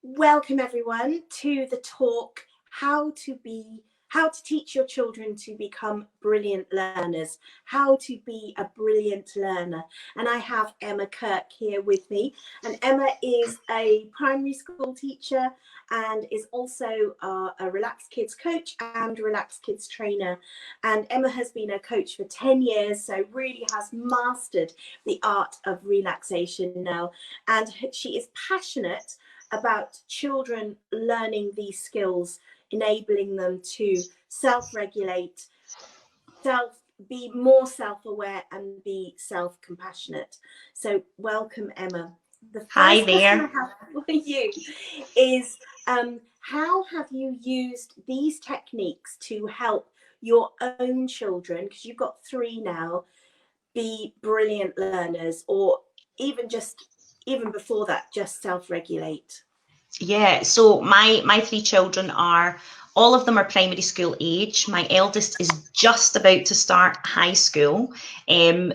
Welcome everyone to the talk, how to teach your children to become brilliant learners, how to be a brilliant learner. And I have Emma Kirk here with me. And Emma is a primary school teacher and is also a Relaxed Kids coach and Relaxed Kids trainer. And Emma has been a coach for 10 years, so really has mastered the art of relaxation now. And she is passionate about children learning these skills, enabling them to self-regulate, be more self-aware and be self-compassionate. So welcome, Emma. The first Hi question I there. have for you is, how have you used these techniques to help your own children, because you've got 3 now, be brilliant learners, or even before that, just self-regulate? Yeah, so my 3 children are, all of them are primary school age. My eldest is just about to start high school.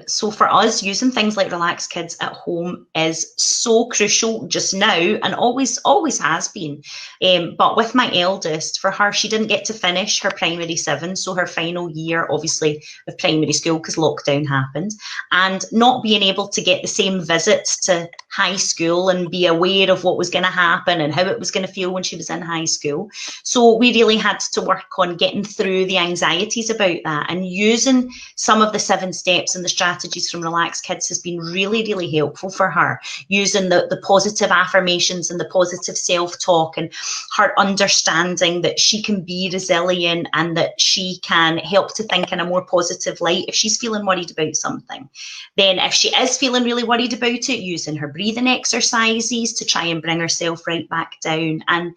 So for us, using things like Relaxed Kids at home is so crucial just now, and always has been. But with my eldest, for her, she didn't get to finish her primary 7, so her final year, obviously, of primary school, because lockdown happened, and not being able to get the same visits to high school and be aware of what was going to happen and how it was going to feel when she was in high school. So we really had to work on getting through the anxieties about that, and using some of the 7 steps and the strategies from Relaxed Kids has been really helpful for her, using the positive affirmations and the positive self-talk, and her understanding that she can be resilient and that she can help to think in a more positive light if she's feeling worried about something. Then if she is feeling really worried about it, using her breathing exercises to try and bring herself right back down, and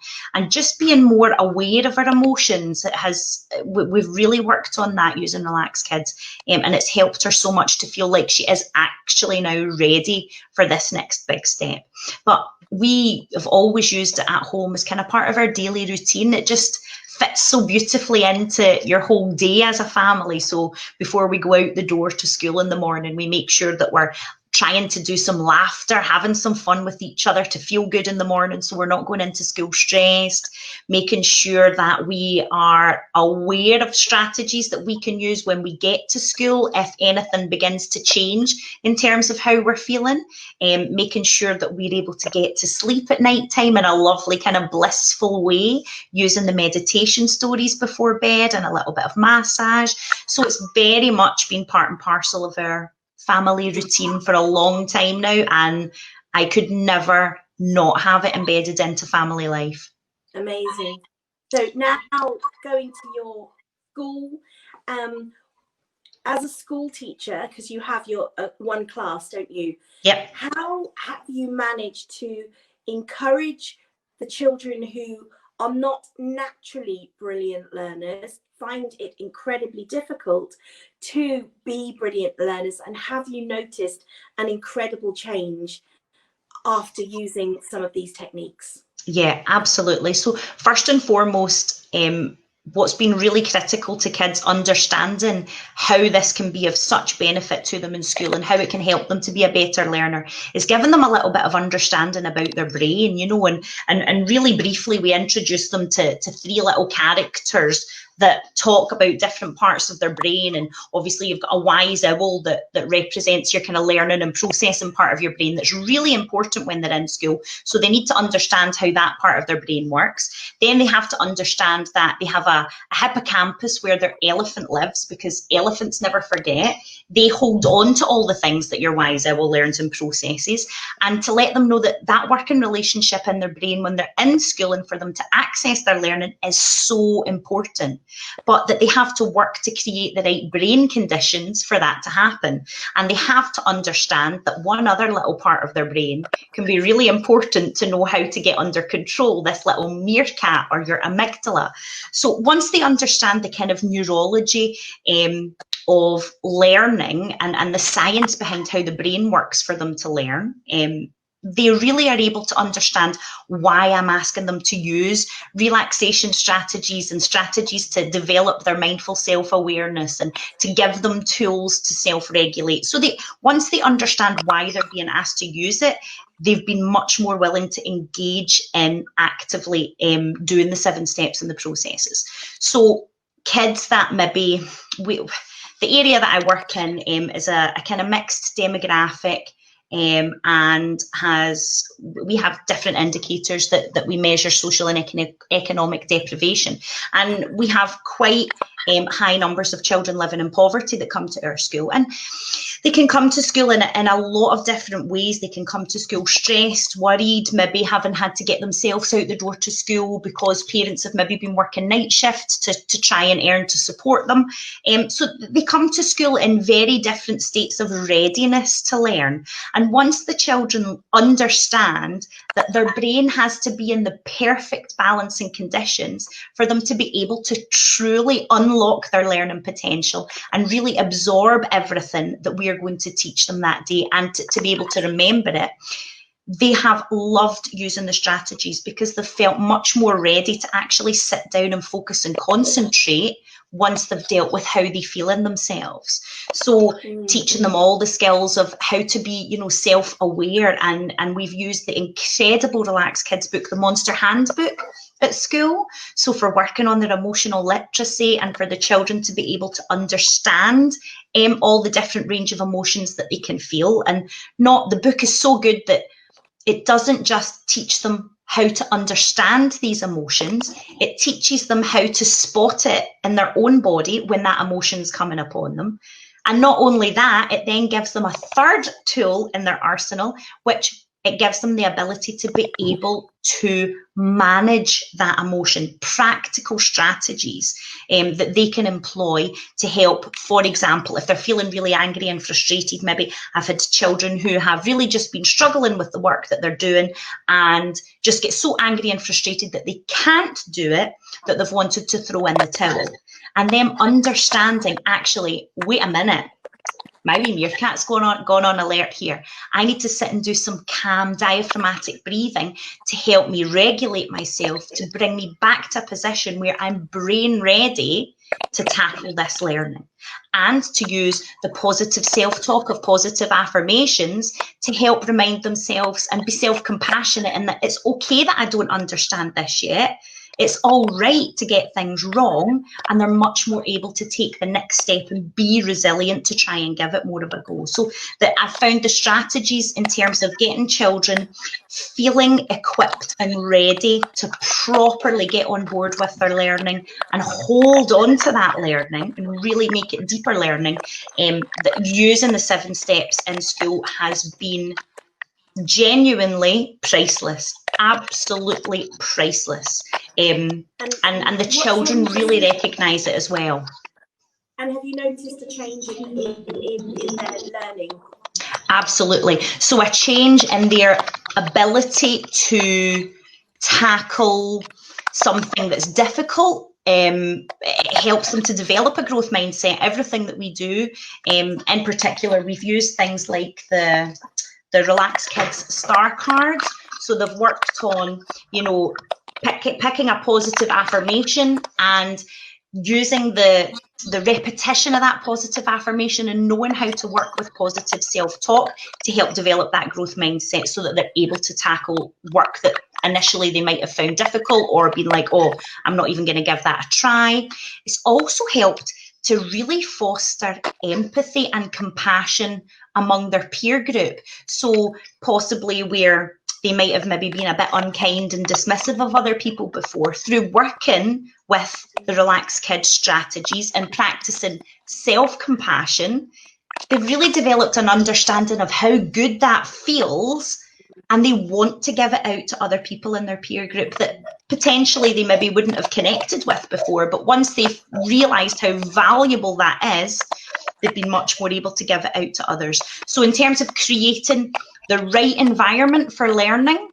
just being more aware of her emotions. We've really worked on that using Relaxed Kids, and it's helped her so much to feel like she is actually now ready for this next big step. But we have always used it at home as kind of part of our daily routine. It just fits so beautifully into your whole day as a family. So before we go out the door to school in the morning, we make sure that we're trying to do some laughter, having some fun with each other to feel good in the morning, so we're not going into school stressed, making sure that we are aware of strategies that we can use when we get to school if anything begins to change in terms of how we're feeling, making sure that we're able to get to sleep at night time in a lovely kind of blissful way, using the meditation stories before bed and a little bit of massage. So it's very much been part and parcel of our family routine for a long time now, and I could never not have it embedded into family life. Amazing. So now going to your school, as a school teacher, because you have your one class, don't you? Yep. How have you managed to encourage the children who are not naturally brilliant learners, find it incredibly difficult to be brilliant learners? And have you noticed an incredible change after using some of these techniques? Yeah, absolutely. So first and foremost, what's been really critical to kids understanding how this can be of such benefit to them in school and how it can help them to be a better learner is giving them a little bit of understanding about their brain, and really briefly we introduced them to 3 little characters that talk about different parts of their brain. And obviously you've got a wise owl that represents your kind of learning and processing part of your brain that's really important when they're in school. So they need to understand how that part of their brain works. Then they have to understand that they have a hippocampus where their elephant lives, because elephants never forget. They hold on to all the things that your wise owl learns and processes, and to let them know that that working relationship in their brain when they're in school and for them to access their learning is so important, but that they have to work to create the right brain conditions for that to happen. And they have to understand that one other little part of their brain can be really important to know how to get under control, this little meerkat or your amygdala. So once they understand the kind of neurology of learning and the science behind how the brain works for them to learn, they really are able to understand why I'm asking them to use relaxation strategies and strategies to develop their mindful self-awareness and to give them tools to self-regulate. So once they understand why they're being asked to use it, they've been much more willing to engage in actively doing the 7 steps and the processes. So kids that maybe, the area that I work in is a kind of mixed demographic, and we have different indicators that we measure social and economic deprivation, and we have quite high numbers of children living in poverty that come to our school. And they can come to school in a lot of different ways. They can come to school stressed, worried, maybe having had to get themselves out the door to school because parents have maybe been working night shifts to try and earn to support them. So they come to school in very different states of readiness to learn. And once the children understand that their brain has to be in the perfect balance and conditions for them to be able to truly unlock their learning potential and really absorb everything that we are going to teach them that day, and to be able to remember it, they have loved using the strategies because they felt much more ready to actually sit down and focus and concentrate once they've dealt with how they feel in themselves. So teaching them all the skills of how to be, self-aware, and we've used the incredible Relaxed Kids book, the Monster Handbook, at school. So for working on their emotional literacy and for the children to be able to understand all the different range of emotions that they can feel. And the book is so good that it doesn't just teach them how to understand these emotions, it teaches them how to spot it in their own body when that emotion's coming upon them. And not only that, it then gives them a third tool in their arsenal, which it gives them the ability to be able to manage that emotion, practical strategies that they can employ to help. For example, if they're feeling really angry and frustrated, maybe I've had children who have really just been struggling with the work that they're doing and just get so angry and frustrated that they can't do it, that they've wanted to throw in the towel. And them understanding, actually, wait a minute, my wee meerkat's gone on alert here. I need to sit and do some calm diaphragmatic breathing to help me regulate myself, to bring me back to a position where I'm brain ready to tackle this learning, and to use the positive self-talk of positive affirmations to help remind themselves and be self-compassionate in that it's okay that I don't understand this yet. It's all right to get things wrong, and they're much more able to take the next step and be resilient to try and give it more of a go. So that I found the strategies in terms of getting children feeling equipped and ready to properly get on board with their learning and hold on to that learning and really make it deeper learning, that using the 7 steps in school has been genuinely priceless, absolutely priceless. And the children really recognise it as well. And have you noticed a change in their learning? Absolutely. So a change in their ability to tackle something that's difficult. It helps them to develop a growth mindset. Everything that we do, in particular, we've used things like the Relaxed Kids star cards. So they've worked on, picking a positive affirmation and using the repetition of that positive affirmation and knowing how to work with positive self-talk to help develop that growth mindset so that they're able to tackle work that initially they might have found difficult or been like, oh, I'm not even going to give that a try. It's also helped to really foster empathy and compassion among their peer group. So possibly where they might have maybe been a bit unkind and dismissive of other people before, through working with the Relaxed Kids strategies and practicing self-compassion, they've really developed an understanding of how good that feels, and they want to give it out to other people in their peer group that potentially they maybe wouldn't have connected with before. But once they've realised how valuable that is, they've been much more able to give it out to others. So in terms of creating the right environment for learning,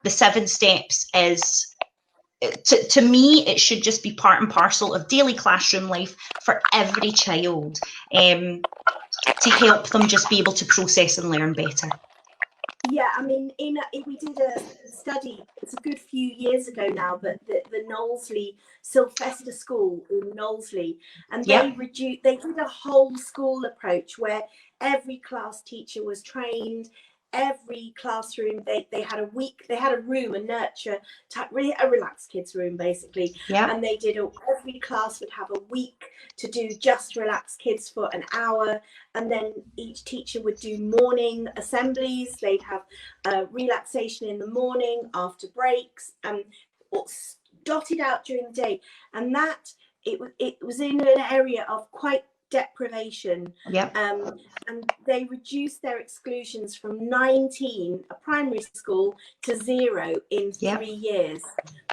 the 7 steps is, to me, it should just be part and parcel of daily classroom life for every child, to help them just be able to process and learn better. Yeah, I mean, we did a study, it's a good few years ago now, but the Knowlesley Sylvester School in Knowlesley, and they did a whole school approach where every class teacher was trained every classroom, they had a week, they had a room, a nurture type, really a relaxed kids room basically. Yeah. And they did, every class would have a week to do just relaxed kids for an hour. And then each teacher would do morning assemblies. They'd have relaxation in the morning after breaks, and dotted out during the day. And that, it was in an area of quite deprivation. Yep. And they reduced their exclusions from 19, a primary school, to 0 in 3 years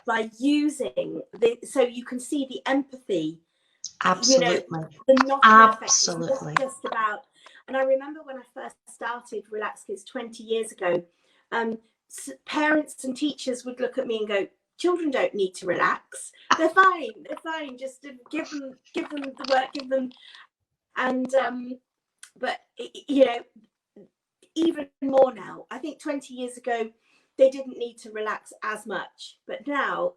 by using so you can see the empathy. Absolutely. You know, the knock-on effect is not just about. And I remember when I first started Relax Kids 20 years ago, parents and teachers would look at me and go, children don't need to relax. They're fine. Just give them the work, give them. And but you know, even more now. I think 20 years ago they didn't need to relax as much, but now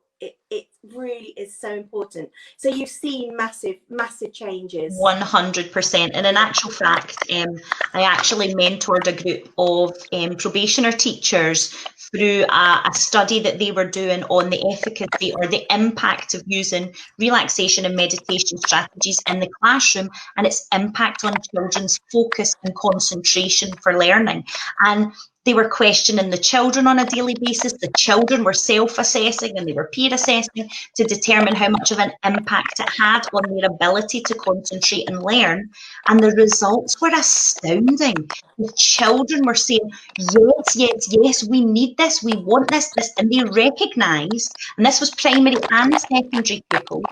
it really is so important. So you've seen massive changes. 100%. And in actual fact, I actually mentored a group of probationer teachers through a study that they were doing on the efficacy or the impact of using relaxation and meditation strategies in the classroom and its impact on children's focus and concentration for learning. And they were questioning the children on a daily basis. The children were self-assessing and they were peer assessing to determine how much of an impact it had on their ability to concentrate and learn. And the results were astounding. The children were saying, yes, we need this, we want this. And they recognised, and this was primary and secondary pupils,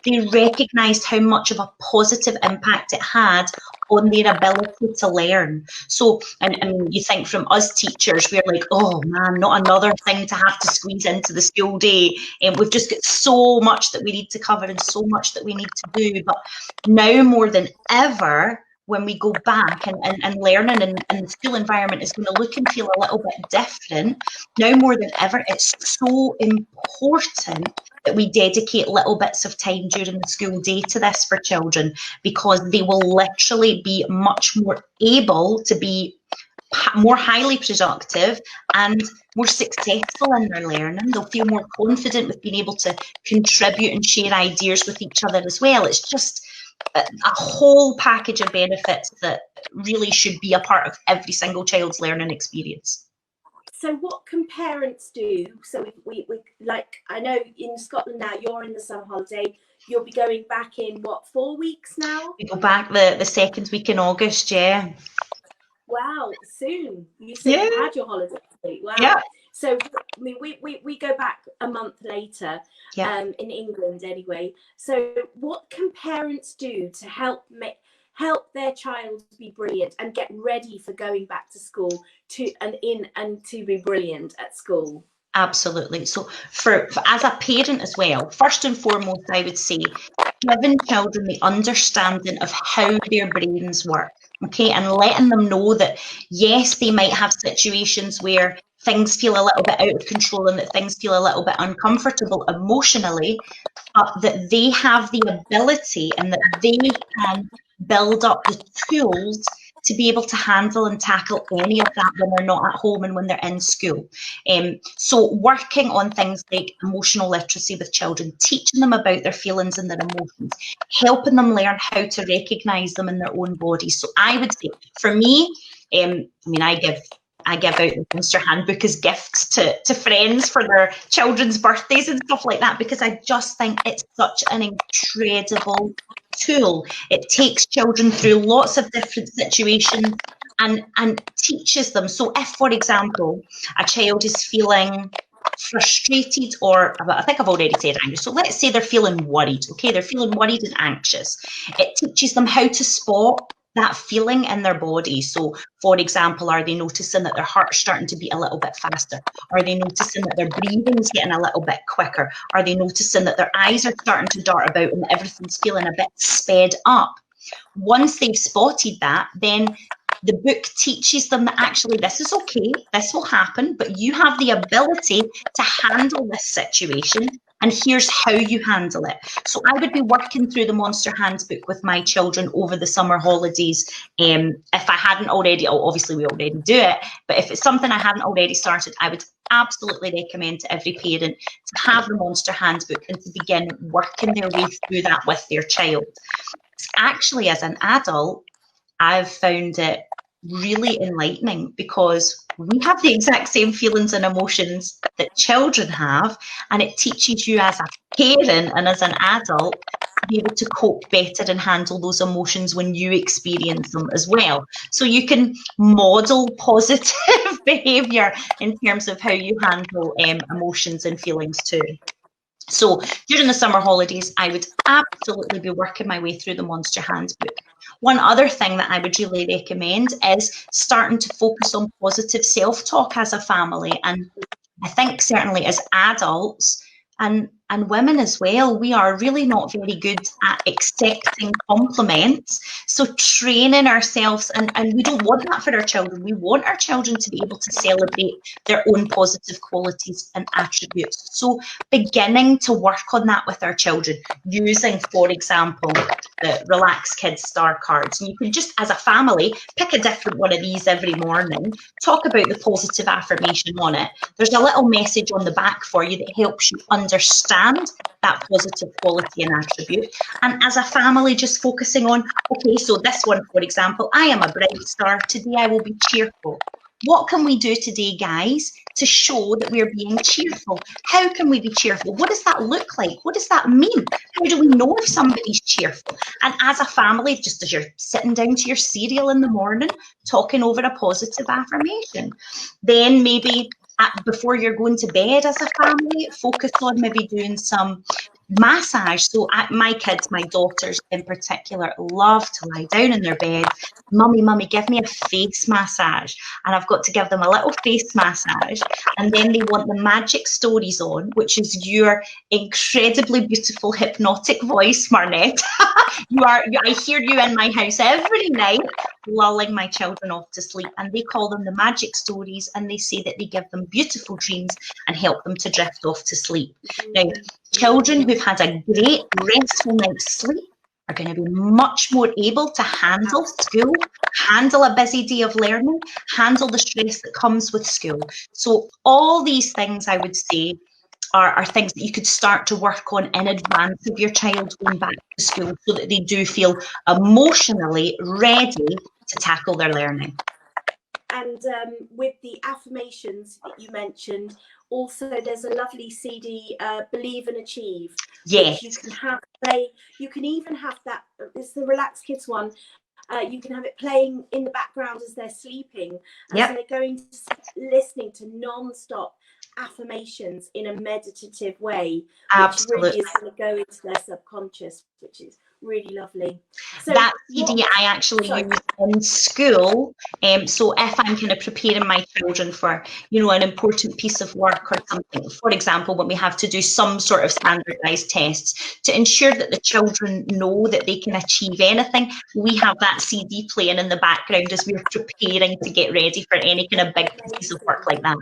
they recognised how much of a positive impact it had on their ability to learn. So, and you think from us teachers, we're like, oh man, not another thing to have to squeeze into the school day. And we've just got so much that we need to cover and so much that we need to do. But now more than ever, when we go back and learning in the school environment is going to look and feel a little bit different, now more than ever, it's so important that we dedicate little bits of time during the school day to this for children, because they will literally be much more able to be more highly productive and more successful in their learning. They'll feel more confident with being able to contribute and share ideas with each other as well. It's just a whole package of benefits that really should be a part of every single child's learning experience. So what can parents do? So we like, I know in Scotland now, you're in the summer holiday, you'll be going back in what, 4 weeks now? We go back the second week in August, yeah. Wow, soon. You said you had your holiday. Wow. Yeah. So I mean, we go back a month later, in England anyway. So what can parents do to help their child be brilliant and get ready for going back to school to be brilliant at school? Absolutely. So for as a parent as well, first and foremost, I would say giving children the understanding of how their brains work, okay, and letting them know that yes, they might have situations where things feel a little bit out of control and that things feel a little bit uncomfortable emotionally, but that they have the ability and that they can build up the tools to be able to handle and tackle any of that when they're not at home and when they're in school. So working on things like emotional literacy with children, teaching them about their feelings and their emotions, helping them learn how to recognise them in their own bodies. So I would say, for me, I give out the Monster Handbook as gifts to friends for their children's birthdays and stuff like that, because I just think it's such an incredible tool. It takes children through lots of different situations and teaches them. So if, for example, a child is feeling frustrated, or I think I've already said angry, so let's say they're feeling worried, okay, they're feeling worried and anxious. It teaches them how to spot that feeling in their body. So, for example, are they noticing that their heart's starting to beat a little bit faster? Are they noticing that their breathing's getting a little bit quicker? Are they noticing that their eyes are starting to dart about and everything's feeling a bit sped up? Once they've spotted that, then The book teaches them that actually this is okay, this will happen, but you have the ability to handle this situation, and here's how you handle it. So I would be working through the Monster Handbook with my children over the summer holidays. If I hadn't already, obviously we already do it, but if it's something I hadn't already started, I would absolutely recommend to every parent to have the Monster Handbook and to begin working their way through that with their child. Actually, as an adult, I've found it really enlightening because we have the exact same feelings and emotions that children have, and it teaches you as a parent and as an adult to be able to cope better and handle those emotions when you experience them as well. So you can model positive behaviour in terms of how you handle emotions and feelings too. So during the summer holidays, I would absolutely be working my way through the Monster Handbook. One other thing that I would really recommend is starting to focus on positive self-talk as a family. And I think certainly as adults and women as well, we are really not very good at accepting compliments. So training ourselves, and we don't want that for our children. We want our children to be able to celebrate their own positive qualities and attributes. So beginning to work on that with our children, using, for example, the Relax Kids star cards. And you can just, as a family, pick a different one of these every morning, talk about the positive affirmation on it. There's a little message on the back for you that helps you understand that positive quality and attribute. And as a family, just focusing on, okay, so this one, for example, I am a bright star. Today I will be cheerful. What can we do today, guys, to show that we're being cheerful? How can we be cheerful? What does that look like? What does that mean? How do we know if somebody's cheerful? And as a family, just as you're sitting down to your cereal in the morning, talking over a positive affirmation. Then maybe before you're going to bed as a family, focus on maybe doing some massage. So my kids, my daughters in particular, love to lie down in their bed. Mummy, give me a face massage. And I've got to give them a little face massage. And then they want the magic stories on, which is your incredibly beautiful hypnotic voice, Marnette. I hear you in my house every night, lulling my children off to sleep. And they call them the magic stories, and they say that they give them beautiful dreams and help them to drift off to sleep. Now, children who've had a great restful night's sleep are going to be much more able to handle school, handle a busy day of learning, handle the stress that comes with school. So all these things, I would say, are things that you could start to work on in advance of your child going back to school, so that they do feel emotionally ready to tackle their learning. And with the affirmations that you mentioned, also there's a lovely CD, Believe and Achieve. Yes. You can have play. You can even have that. It's the Relax Kids one. You can have it playing in the background as they're sleeping, and so they're going to listening to non-stop affirmations in a meditative way, Absolutely. which really is going to go into their subconscious, which is really lovely. So that CD I actually use in school. So if I'm kind of preparing my children for, an important piece of work or something, for example, when we have to do some sort of standardized tests, to ensure that the children know that they can achieve anything, we have that CD playing in the background as we're preparing to get ready for any kind of big piece of work like that.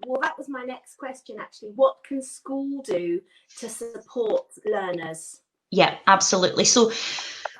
Well, that was my next question, actually. What can school do to support learners? Yeah, absolutely. So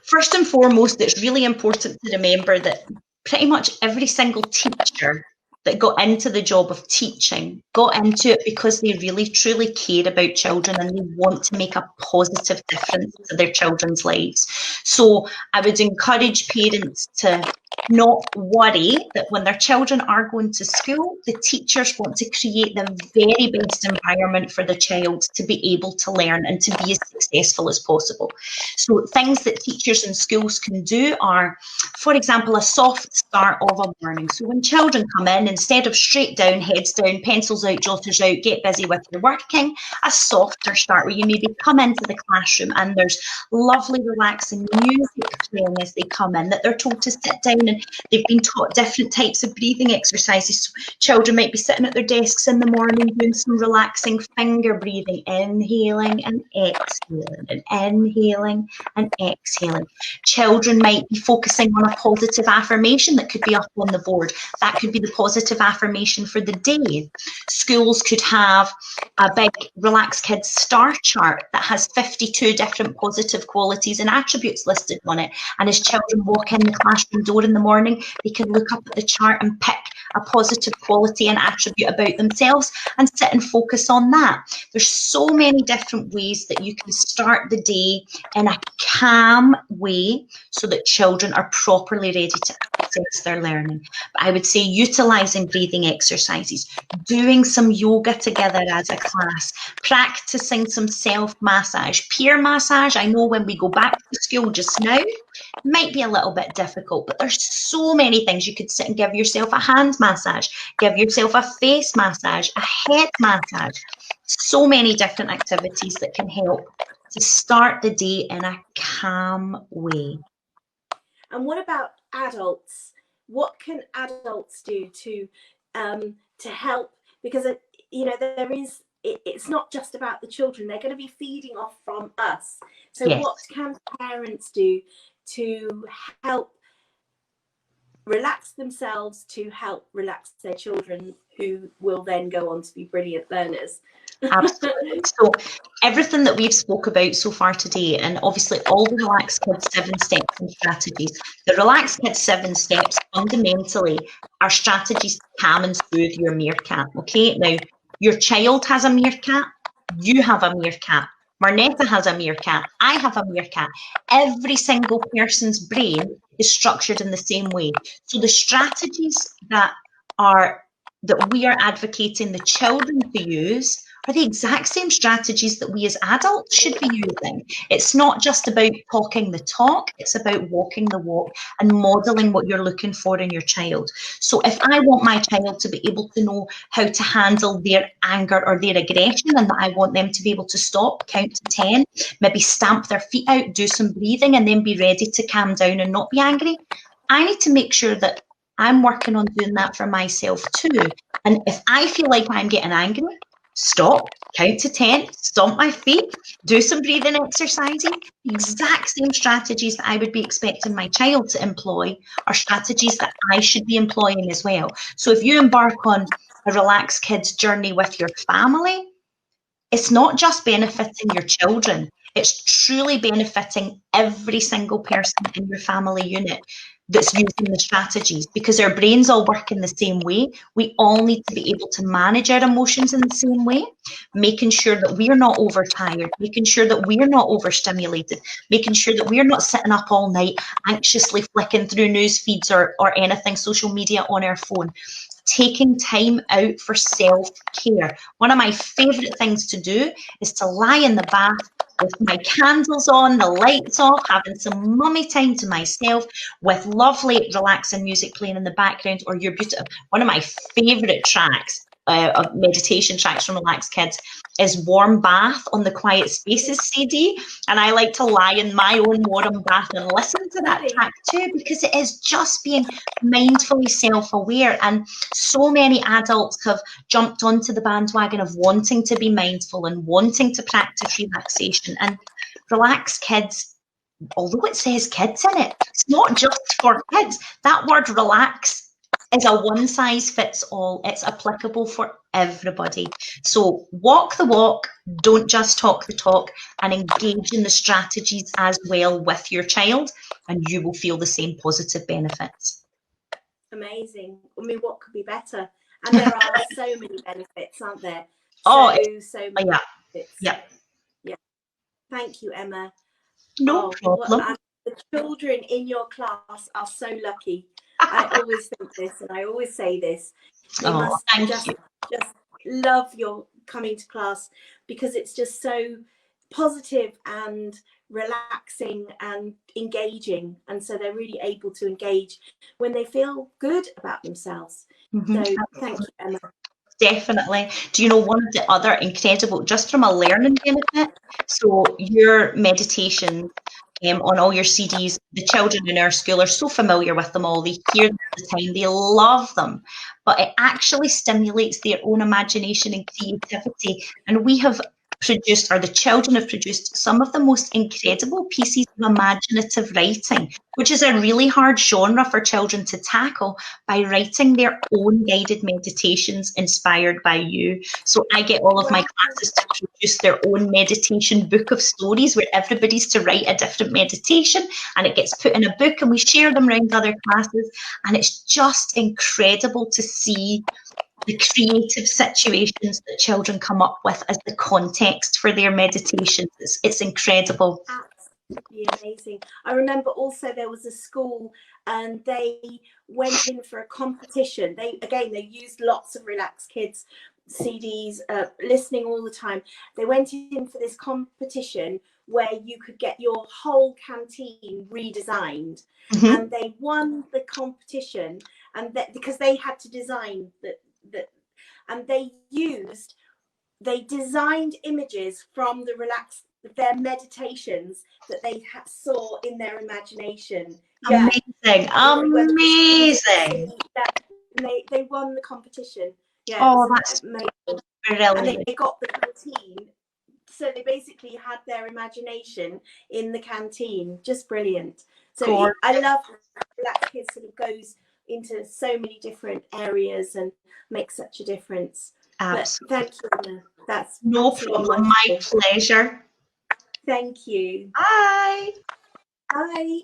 first and foremost, it's really important to remember that pretty much every single teacher that got into the job of teaching got into it because they really truly care about children and they want to make a positive difference to their children's lives. So I would encourage parents to not worry that when their children are going to school, the teachers want to create the very best environment for the child to be able to learn and to be as successful as possible. So things that teachers in schools can do are, for example, a soft start of a morning. So when children come in, instead of straight down, heads down, pencils out, jotters out, get busy with your working, a softer start where you maybe come into the classroom and there's lovely relaxing music playing as they come in, that they're told to sit down morning. They've been taught different types of breathing exercises. Children might be sitting at their desks in the morning doing some relaxing finger breathing, inhaling and exhaling, and inhaling and exhaling. Children might be focusing on a positive affirmation that could be up on the board. That could be the positive affirmation for the day. Schools could have a big Relax Kids star chart that has 52 different positive qualities and attributes listed on it. And as children walk in the classroom door in the morning, they can look up at the chart and pick a positive quality and attribute about themselves and sit and focus on that. There's so many different ways that you can start the day in a calm way so that children are properly ready to access their learning. But I would say utilising breathing exercises, doing some yoga together as a class, practicing some self-massage, peer massage. I know when we go back to school just now, might be a little bit difficult, but there's so many things. You could sit and give yourself a hand massage, give yourself a face massage, a head massage. So many different activities that can help to start the day in a calm way. And what about adults? What can adults do to help? Because there is. It's not just about the children. They're going to be feeding off from us. So Yes. What can parents do to help relax themselves, to help relax their children, who will then go on to be brilliant learners? Absolutely. So everything that we've spoke about so far today, and obviously all the Relax Kids 7 steps and strategies, the Relax Kids 7 steps fundamentally are strategies to calm and soothe your meerkat. Okay, now your child has a meerkat, you have a meerkat, Marnetta has a meerkat, I have a meerkat. Every single person's brain is structured in the same way. So the strategies that we are advocating the children to use are the exact same strategies that we as adults should be using. It's not just about talking the talk, it's about walking the walk and modeling what you're looking for in your child. So if I want my child to be able to know how to handle their anger or their aggression, and that I want them to be able to stop, count to 10, maybe stamp their feet out, do some breathing, and then be ready to calm down and not be angry, I need to make sure that I'm working on doing that for myself too. And if I feel like I'm getting angry, stop, count to 10, stomp my feet, do some breathing exercises. Exact same strategies that I would be expecting my child to employ are strategies that I should be employing as well. So if you embark on a Relax Kids journey with your family, it's not just benefiting your children, it's truly benefiting every single person in your family unit that's using the strategies, because our brains all work in the same way. We all need to be able to manage our emotions in the same way, making sure that we're not overtired, making sure that we're not overstimulated, making sure that we're not sitting up all night anxiously flicking through news feeds or anything social media on our phone. Taking time out for self-care. One of my favourite things to do is to lie in the bath with my candles on, the lights off, having some mummy time to myself with lovely relaxing music playing in the background, or You're Beautiful. One of my favourite tracks, of meditation tracks from Relax Kids, is Warm Bath on the Quiet Spaces CD, and I like to lie in my own warm bath and listen to that track too, because it is just being mindfully self-aware. And so many adults have jumped onto the bandwagon of wanting to be mindful and wanting to practice relaxation. And Relax Kids, although it says kids in it, it's not just for kids. That word relax is a one-size-fits-all. It's applicable for everybody. So walk the walk, don't just talk the talk, and engage in the strategies as well with your child, and you will feel the same positive benefits. Amazing. I mean, what could be better? And there are so many benefits, aren't there? So many benefits. Yeah. Thank you, Emma. No problem. The children in your class are so lucky. I always think this, and I always say this. They must just love your coming to class, because it's just so positive and relaxing and engaging, and so they're really able to engage when they feel good about themselves. So thank you, Emma. Definitely. Do you know one of the other incredible, just from a learning benefit, so your meditation on all your CDs. The children in our school are so familiar with them all. They hear them all the time. They love them. But it actually stimulates their own imagination and creativity. And we have produced, or the children have produced, some of the most incredible pieces of imaginative writing, which is a really hard genre for children to tackle, by writing their own guided meditations inspired by you. So I get all of my classes to produce their own meditation book of stories, where everybody's to write a different meditation, and it gets put in a book and we share them around other classes. And it's just incredible to see the creative situations that children come up with as the context for their meditations. It's incredible. Absolutely amazing. I remember also there was a school and they went in for a competition. They used lots of Relax Kids CDs, listening all the time. They went in for this competition where you could get your whole canteen redesigned, and they won the competition, and because they had to design and they designed images from their meditations that they saw in their imagination. Yeah. Amazing. They won the competition. Yeah. Oh, that's amazing. brilliant. And they got the canteen. So they basically had their imagination in the canteen. Just brilliant. So I love Relax Kids sort of goes into so many different areas and makes such a difference. Absolutely. But thank you, Emma. That's no problem. My pleasure. Thank you. Bye. Bye.